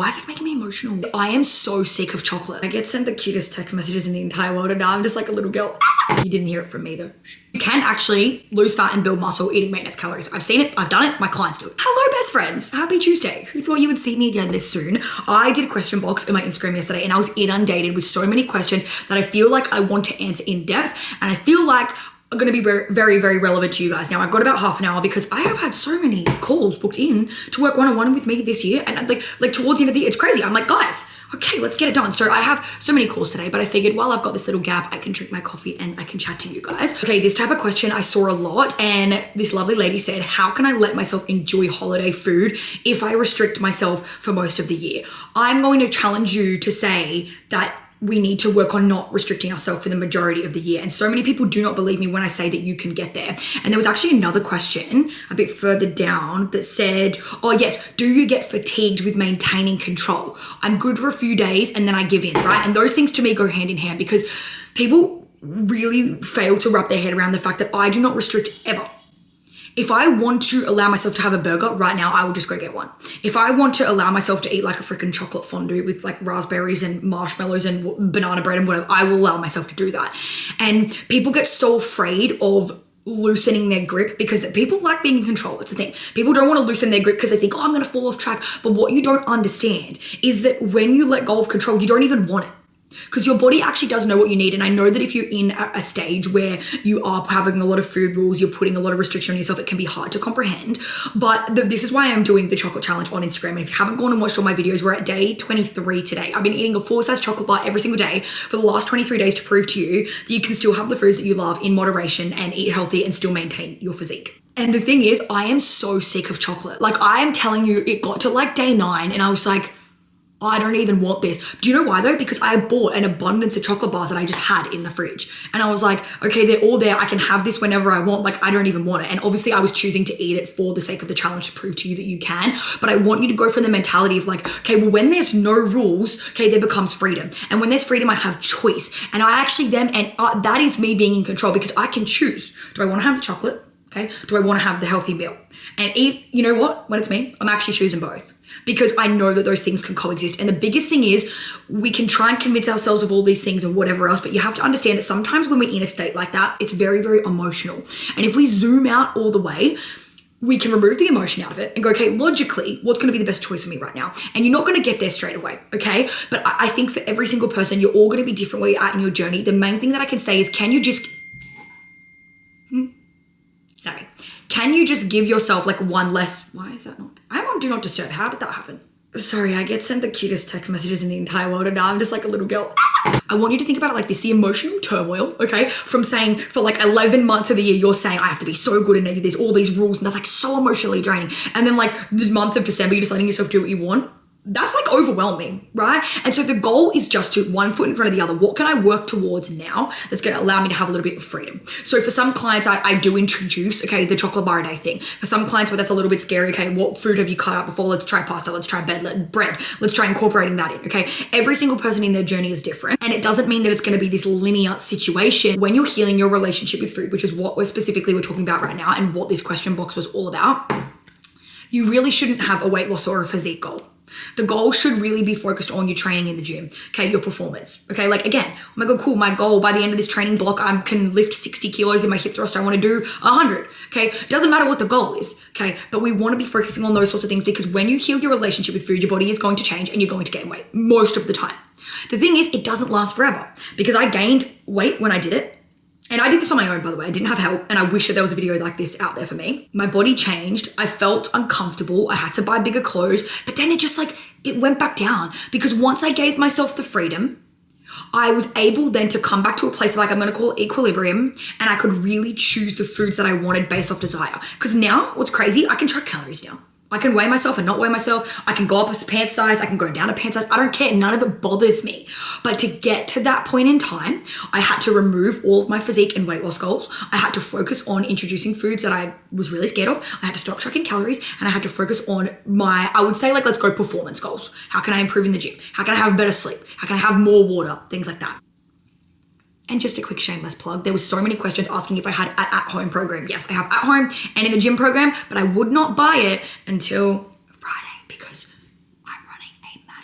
Why is this making me emotional? I am so sick of chocolate. I get sent the cutest text messages in the entire world and now I'm just like a little girl. You didn't hear it from me though. You can actually lose fat and build muscle eating maintenance calories. I've seen it, I've done it, my clients do it. Hello best friends, happy Tuesday. Who thought you would see me again this soon? I did a question box in my Instagram yesterday and I was inundated with so many questions that I feel like I want to answer in depth and I feel like are going to be very, very relevant to you guys. Now I've got about half an hour because I have had so many calls booked in to work one-on-one with me this year. And like towards the end of the year, it's crazy. I'm like, guys, okay, let's get it done. So I have so many calls today, but I figured while I've got this little gap, I can drink my coffee and I can chat to you guys. Okay, this type of question I saw a lot and this lovely lady said, how can I let myself enjoy holiday food if I restrict myself for most of the year? I'm going to challenge you to say that we need to work on not restricting ourselves for the majority of the year. And so many people do not believe me when I say that you can get there. And there was actually another question a bit further down that said, oh yes, do you get fatigued with maintaining control? I'm good for a few days and then I give in, right? And those things to me go hand in hand because people really fail to wrap their head around the fact that I do not restrict ever. If I want to allow myself to have a burger right now, I will just go get one. If I want to allow myself to eat like a freaking chocolate fondue with like raspberries and marshmallows and banana bread and whatever, I will allow myself to do that. And people get so afraid of loosening their grip because people like being in control. It's the thing. People don't want to loosen their grip because they think, oh, I'm going to fall off track. But what you don't understand is that when you let go of control, you don't even want it. Because your body actually does know what you need. And I know that if you're in a stage where you are having a lot of food rules, you're putting a lot of restriction on yourself, it can be hard to comprehend. But this is why I'm doing the chocolate challenge on Instagram. And if you haven't gone and watched all my videos, we're at day 23 today. I've been eating a full-size chocolate bar every single day for the last 23 days to prove to you that you can still have the foods that you love in moderation and eat healthy and still maintain your physique. And the thing is, I am so sick of chocolate. Like I am telling you, it got to like day 9 and I was like, I don't even want this. Do you know why though? Because I bought an abundance of chocolate bars that I just had in the fridge. And I was like, okay, they're all there. I can have this whenever I want. Like, I don't even want it. And obviously I was choosing to eat it for the sake of the challenge to prove to you that you can. But I want you to go from the mentality of like, okay, well, when there's no rules, okay, there becomes freedom. And when there's freedom, I have choice. And I actually that is me being in control because I can choose. Do I want to have the chocolate? Okay. Do I want to have the healthy meal? And eat, you know what? When it's me, I'm actually choosing both. Because I know that those things can coexist. And the biggest thing is we can try and convince ourselves of all these things and whatever else, but you have to understand that sometimes when we're in a state like that, it's very, very emotional. And if we zoom out all the way, we can remove the emotion out of it and go, okay, logically, what's going to be the best choice for me right now? And you're not going to get there straight away, okay? But I think for every single person, you're all going to be different where you're at in your journey. The main thing that I can say is, can you just... Can you just give yourself like one less... Why is that not... I'm on Do Not Disturb. How did that happen? Sorry, I get sent the cutest text messages in the entire world and now I'm just like a little girl. I want you to think about it like this, the emotional turmoil, okay? From saying for like 11 months of the year, you're saying, I have to be so good and there's all these rules and that's like so emotionally draining. And then like the month of December, you're just letting yourself do what you want. That's like overwhelming, right? And so the goal is just to one foot in front of the other. What can I work towards now that's going to allow me to have a little bit of freedom? So for some clients, I do introduce, okay, the chocolate bar a day thing. For some clients where that's a little bit scary, okay, what food have you cut out before? Let's try pasta, let's try bread. Let's try incorporating that in, okay? Every single person in their journey is different. And it doesn't mean that it's going to be this linear situation. When you're healing your relationship with food, which is what we're talking about right now and what this question box was all about, you really shouldn't have a weight loss or a physique goal. The goal should really be focused on your training in the gym, okay, your performance, okay? Like again, oh my God, cool, my goal by the end of this training block, I can lift 60 kilos in my hip thrust, I wanna do 100, okay? Doesn't matter what the goal is, okay? But we wanna be focusing on those sorts of things because when you heal your relationship with food, your body is going to change and you're going to gain weight most of the time. The thing is, it doesn't last forever because I gained weight when I did it. And I did this on my own, by the way. I didn't have help. And I wish that there was a video like this out there for me. My body changed. I felt uncomfortable. I had to buy bigger clothes. But then it went back down. Because once I gave myself the freedom, I was able then to come back to a place of like, I'm going to call it equilibrium. And I could really choose the foods that I wanted based off desire. Because now, what's crazy, I can track calories now. I can weigh myself and not weigh myself. I can go up a pant size. I can go down a pant size. I don't care. None of it bothers me. But to get to that point in time, I had to remove all of my physique and weight loss goals. I had to focus on introducing foods that I was really scared of. I had to stop tracking calories and I had to focus on I would say like, let's go performance goals. How can I improve in the gym? How can I have better sleep? How can I have more water? Things like that. And just a quick shameless plug, there was so many questions asking if I had an at-home program. Yes, I have at home and in the gym program, but I would not buy it until Friday because I'm running a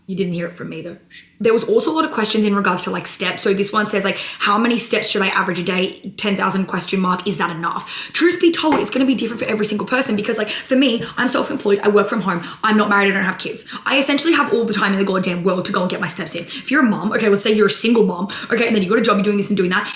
You didn't hear it from me though. There was also a lot of questions in regards to like steps. So this one says like, how many steps should I average a day? 10,000 question mark. Is that enough? Truth be told, it's going to be different for every single person because like for me, I'm self-employed. I work from home. I'm not married. I don't have kids. I essentially have all the time in the goddamn world to go and get my steps in. If you're a mom, okay, let's say you're a single mom, okay, and then you got a job, you're doing this and doing that.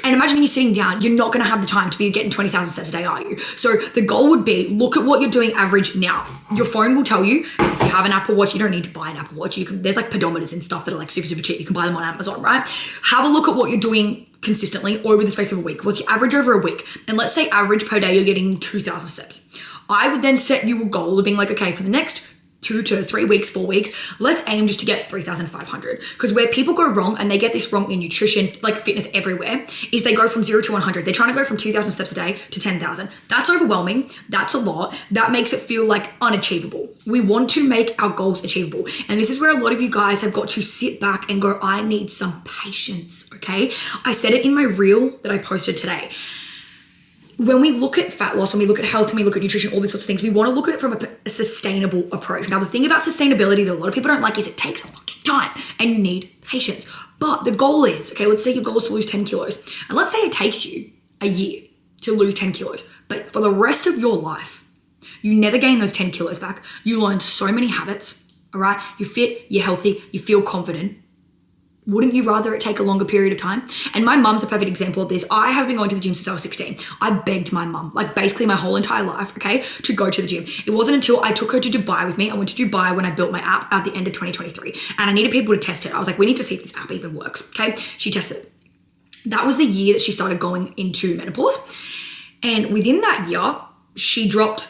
And imagine you sitting down, you're not going to have the time to be getting 20,000 steps a day, are you? So the goal would be, look at what you're doing average now. Your phone will tell you, if you have an Apple Watch, you don't need to buy an Apple Watch. There's like pedometers and stuff that are like super, super cheap. You can buy them on Amazon, right? Have a look at what you're doing consistently over the space of a week. What's your average over a week? And let's say average per day, you're getting 2,000 steps. I would then set you a goal of being like, okay, for the next 2 to 3 weeks, 4 weeks, let's aim just to get 3,500. Because where people go wrong, and they get this wrong in nutrition, like fitness everywhere, is they go from 0 to 100. They're trying to go from 2,000 steps a day to 10,000. That's overwhelming. That's a lot. That makes it feel like unachievable. We want to make our goals achievable. And this is where a lot of you guys have got to sit back and go, I need some patience, okay? I said it in my reel that I posted today. When we look at fat loss, when we look at health, when we look at nutrition, all these sorts of things, we want to look at it from a sustainable approach. Now, the thing about sustainability that a lot of people don't like is it takes a fucking time and you need patience. But the goal is, okay, let's say your goal is to lose 10 kilos. And let's say it takes you a year to lose 10 kilos. But for the rest of your life, you never gain those 10 kilos back. You learn so many habits, all right? You're fit, you're healthy, you feel confident. Wouldn't you rather it take a longer period of time? And my mum's a perfect example of this. I have been going to the gym since I was 16. I begged my mum, like basically my whole entire life, okay, to go to the gym. It wasn't until I took her to Dubai with me. I went to Dubai when I built my app at the end of 2023. And I needed people to test it. I was like, we need to see if this app even works, okay? She tested it. That was the year that she started going into menopause. And within that year, she dropped,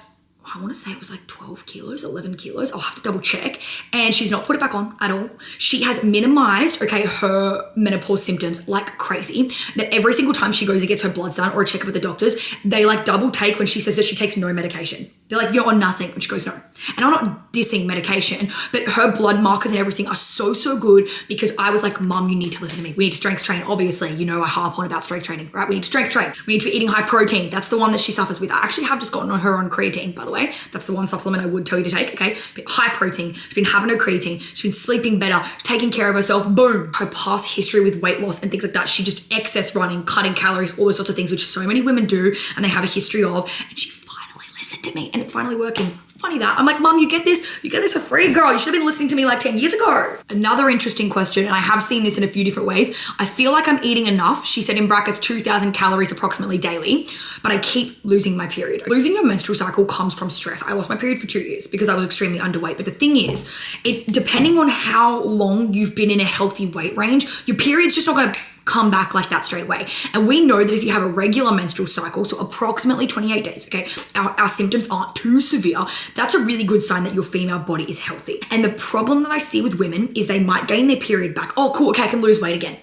I want to say it was like 12 kilos, 11 kilos. I'll have to double check. And she's not put it back on at all. She has minimized, okay, her menopause symptoms like crazy. That every single time she goes and gets her bloods done or a checkup with the doctors, they like double take when she says that she takes no medication. They're like, you're on nothing. And she goes, no. And I'm not dissing medication, but her blood markers and everything are so, so good because I was like, Mum, you need to listen to me. We need to strength train. Obviously, you know, I harp on about strength training, right? We need to strength train. We need to be eating high protein. That's the one that she suffers with. I actually have just gotten her on creatine, by the way. That's the one supplement I would tell you to take, okay? But high protein. She's been having her creatine. She's been sleeping better, taking care of herself. Boom. Her past history with weight loss and things like that. She just excess running, cutting calories, all those sorts of things, which so many women do and they have a history of. And she finally listened to me and it's finally working. Funny that. I'm like, Mum, you get this for free, girl. You should have been listening to me like 10 years ago. Another interesting question, and I have seen this in a few different ways. I feel like I'm eating enough. She said in brackets, 2,000 calories approximately daily, but I keep losing my period. Losing your menstrual cycle comes from stress. I lost my period for 2 years because I was extremely underweight. But the thing is, depending on how long you've been in a healthy weight range, your period's just not going to come back like that straight away. And we know that if you have a regular menstrual cycle, so approximately 28 days, okay, our symptoms aren't too severe, that's a really good sign that your female body is healthy. And the problem that I see with women is they might gain their period back. Oh, cool, okay, I can lose weight again.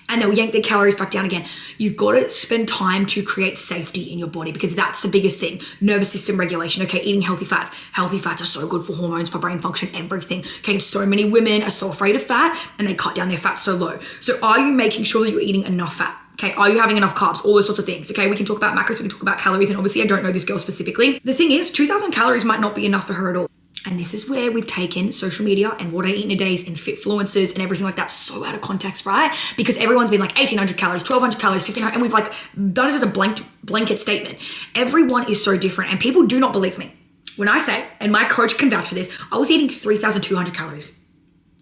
And they'll yank their calories back down again. You've got to spend time to create safety in your body because that's the biggest thing. Nervous system regulation, okay, eating healthy fats. Healthy fats are so good for hormones, for brain function, everything. Okay, so many women are so afraid of fat and they cut down their fat so low. So are you making sure that you're eating enough fat? Okay, are you having enough carbs? All those sorts of things. Okay, we can talk about macros, we can talk about calories, and obviously I don't know this girl specifically. The thing is, 2,000 calories might not be enough for her at all. And this is where we've taken social media and what I eat in a day and fitfluencers and everything like that so out of context, right? Because everyone's been like 1,800 calories, 1,200 calories, 1,500, and we've like done it as a blanket statement. Everyone is so different and people do not believe me. When I say, and my coach can vouch for this, I was eating 3,200 calories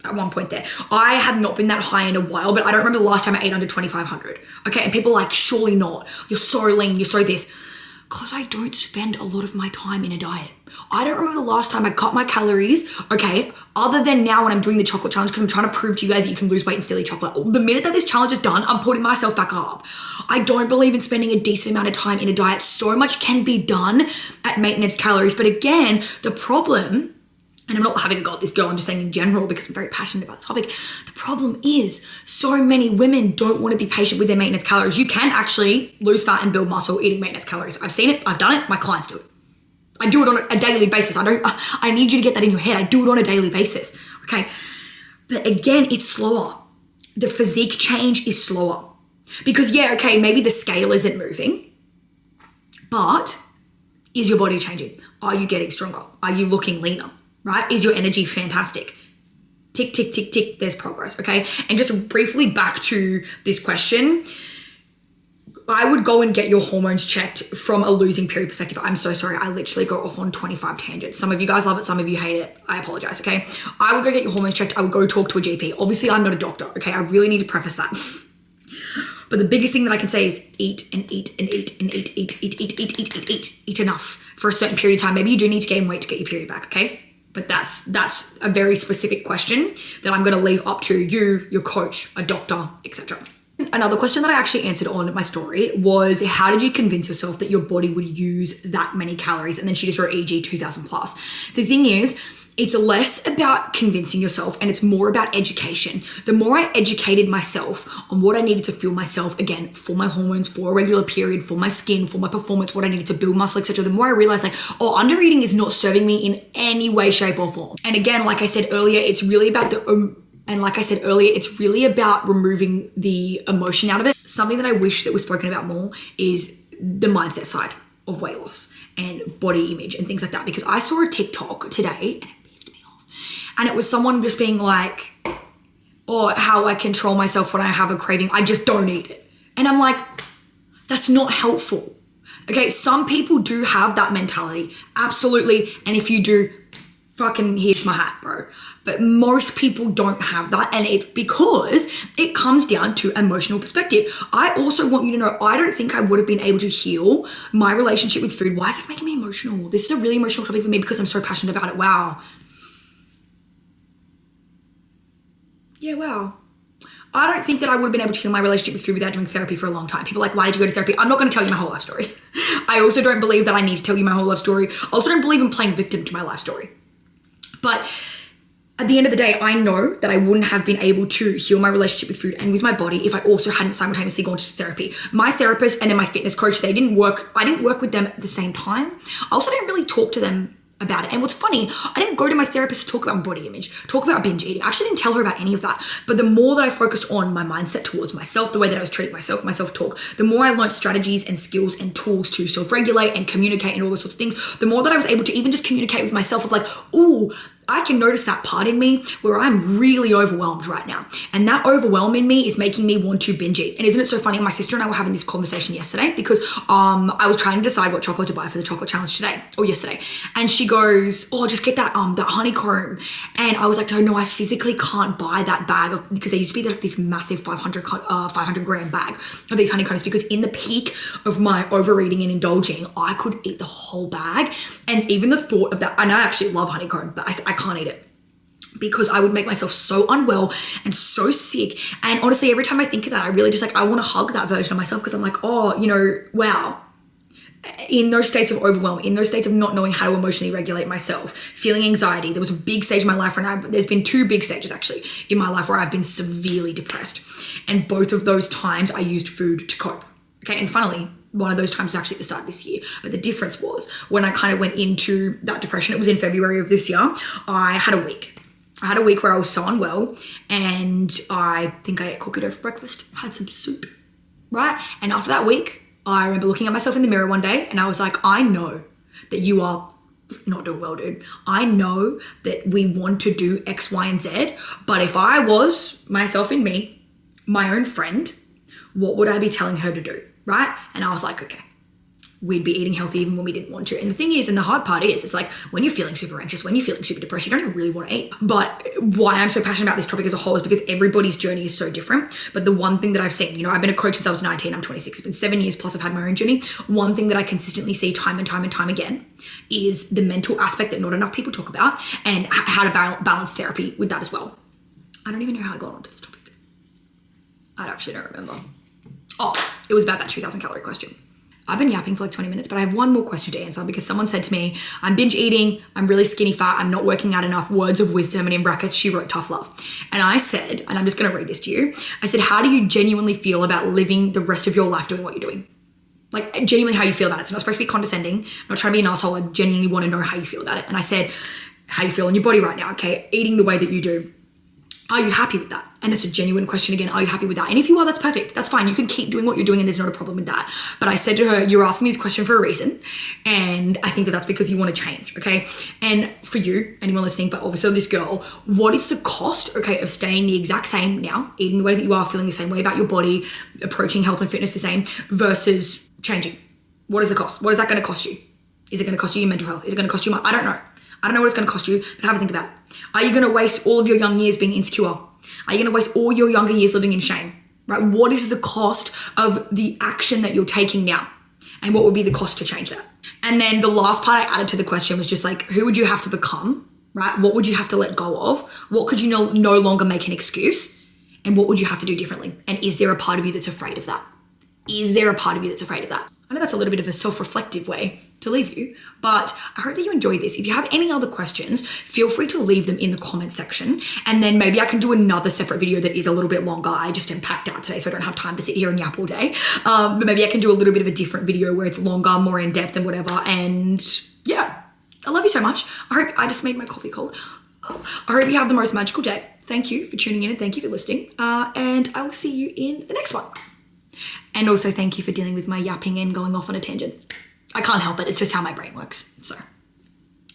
at one point there. I have not been that high in a while, but I don't remember the last time I ate under 2,500. Okay, and people are like, surely not. You're so lean, you're so this. Because I don't spend a lot of my time in a diet. I don't remember the last time I cut my calories, okay, other than now when I'm doing the chocolate challenge because I'm trying to prove to you guys that you can lose weight and still eat chocolate. The minute that this challenge is done, I'm putting myself back up. I don't believe in spending a decent amount of time in a diet. So much can be done at maintenance calories. But again, the problem, and I'm not having a go at this girl, I'm just saying in general because I'm very passionate about the topic. The problem is so many women don't want to be patient with their maintenance calories. You can actually lose fat and build muscle eating maintenance calories. I've seen it, I've done it, my clients do it. I do it on a daily basis. I need you to get that in your head. I do it on a daily basis, okay? But again, it's slower. The physique change is slower. Because yeah, okay, maybe the scale isn't moving, but is your body changing? Are you getting stronger? Are you looking leaner? Right? Is your energy fantastic? Tick, tick, tick, tick, there's progress, okay? And just briefly back to this question, I would go and get your hormones checked from a losing period perspective. I'm so sorry. I literally go off on 25 tangents. Some of you guys love it. Some of you hate it. I apologize, okay? I would go get your hormones checked. I would go talk to a GP. Obviously, I'm not a doctor, okay? I really need to preface that. But the biggest thing that I can say is eat and eat and eat and eat, eat enough for a certain period of time. Maybe you do need to gain weight to get your period back, okay? But that's a very specific question that I'm going to leave up to you, your coach, a doctor, etc. Another question that I actually answered on my story was, how did you convince yourself that your body would use that many calories? And then she just wrote EG 2000 plus. The thing is, it's less about convincing yourself and it's more about education. The more I educated myself on what I needed to fuel myself, again, for my hormones, for a regular period, for my skin, for my performance, what I needed to build muscle, etc., the more I realized like, oh, under eating is not serving me in any way, shape or form. And again, like I said earlier, it's really about it's really about removing the emotion out of it. Something that I wish that was spoken about more is the mindset side of weight loss and body image and things like that. Because I saw a TikTok today and it pissed me off. And it was someone just being like, oh, how I control myself when I have a craving. I just don't eat it. And I'm like, that's not helpful. Okay, some people do have that mentality. Absolutely. And if you do, fucking here's my hat, bro. But most people don't have that, and it's because it comes down to emotional perspective. I also want you to know, I don't think I would have been able to heal my relationship with food. Why is this making me emotional? This is a really emotional topic for me because I'm so passionate about it. Wow. Yeah, wow. I don't think that I would have been able to heal my relationship with food without doing therapy for a long time. People are like, why did you go to therapy? I'm not going to tell you my whole life story. I also don't believe that I need to tell you my whole life story. I also don't believe in playing victim to my life story. But at the end of the day, I know that I wouldn't have been able to heal my relationship with food and with my body if I also hadn't simultaneously gone to therapy. My therapist and then my fitness coach, I didn't work with them at the same time. I also didn't really talk to them about it. And what's funny, I didn't go to my therapist to talk about body image, talk about binge eating. I actually didn't tell her about any of that. But the more that I focused on my mindset towards myself, the way that I was treating myself, my self-talk, the more I learned strategies and skills and tools to self-regulate and communicate and all those sorts of things, the more that I was able to even just communicate with myself of like, ooh, I can notice that part in me where I'm really overwhelmed right now. And that overwhelm in me is making me want to binge eat. And isn't it so funny? My sister and I were having this conversation yesterday because I was trying to decide what chocolate to buy for the chocolate challenge today or yesterday. And she goes, oh, just get that honeycomb. And I was like, no, I physically can't buy that bag because they used to be like this massive 500 gram bag of these honeycombs, because in the peak of my overeating and indulging, I could eat the whole bag. And even the thought of that, and I actually love honeycomb, but I can't eat it because I would make myself so unwell and so sick. And honestly, every time I think of that, I really just like, I want to hug that version of myself because I'm like, oh, wow. In those states of overwhelm, in those states of not knowing how to emotionally regulate myself, feeling anxiety. There was a big stage in my life there's been two big stages actually in my life where I've been severely depressed. And both of those times I used food to cope. Okay, and funnily, one of those times was actually at the start of this year. But the difference was when I kind of went into that depression, it was in February of this year, I had a week. Where I was so unwell, and I think I ate cookie dough for breakfast, had some soup, right? And after that week, I remember looking at myself in the mirror one day and I was like, I know that you are not doing well, dude. I know that we want to do X, Y, and Z, but if I was myself in me, my own friend, what would I be telling her to do, right? And I was like, okay, we'd be eating healthy even when we didn't want to. And the thing is, and the hard part is, it's like when you're feeling super anxious, when you're feeling super depressed, you don't even really want to eat. But why I'm so passionate about this topic as a whole is because everybody's journey is so different. But the one thing that I've seen, I've been a coach since I was 19, I'm 26, it's been 7 years plus I've had my own journey. One thing that I consistently see time and time and time again is the mental aspect that not enough people talk about, and how to balance therapy with that as well. I don't even know how I got onto this topic. I actually don't remember. Oh, it was about that 2,000 calorie question. I've been yapping for like 20 minutes, but I have one more question to answer because someone said to me, I'm binge eating, I'm really skinny fat, I'm not working out enough, words of wisdom, and in brackets, she wrote tough love. And I said, and I'm just going to read this to you. I said, how do you genuinely feel about living the rest of your life doing what you're doing? Like genuinely how you feel about it. It's not supposed to be condescending. I'm not trying to be an asshole. I genuinely want to know how you feel about it. And I said, how you feel in your body right now. Okay. Eating the way that you do. Are you happy with that? And it's a genuine question again. Are you happy with that? And if you are, that's perfect. That's fine. You can keep doing what you're doing and there's not a problem with that. But I said to her, you're asking me this question for a reason. And I think that that's because you want to change, okay? And for you, anyone listening, but obviously this girl, what is the cost, okay, of staying the exact same now, eating the way that you are, feeling the same way about your body, approaching health and fitness the same, versus changing? What is the cost? What is that going to cost you? Is it going to cost you your mental health? Is it going to cost you I don't know. I don't know what it's going to cost you, but have a think about it. Are you going to waste all of your young years being insecure? Are you going to waste all your younger years living in shame, right? What is the cost of the action that you're taking now? And what would be the cost to change that? And then the last part I added to the question was just like, who would you have to become, right? What would you have to let go of? What could you no longer make an excuse? And what would you have to do differently? And is there a part of you that's afraid of that? Is there a part of you that's afraid of that? I know that's a little bit of a self-reflective way to leave you, but I hope that you enjoyed this. If you have any other questions, feel free to leave them in the comment section, and then maybe I can do another separate video that is a little bit longer. I just am packed out today, so I don't have time to sit here and yap all day. But maybe I can do a little bit of a different video where it's longer, more in depth and whatever. And yeah, I love you so much. I just made my coffee cold. I hope you have the most magical day. Thank you for tuning in and thank you for listening. And I will see you in the next one. And also thank you for dealing with my yapping and going off on a tangent. I can't help it. It's just how my brain works. So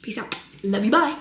peace out. Love you. Bye.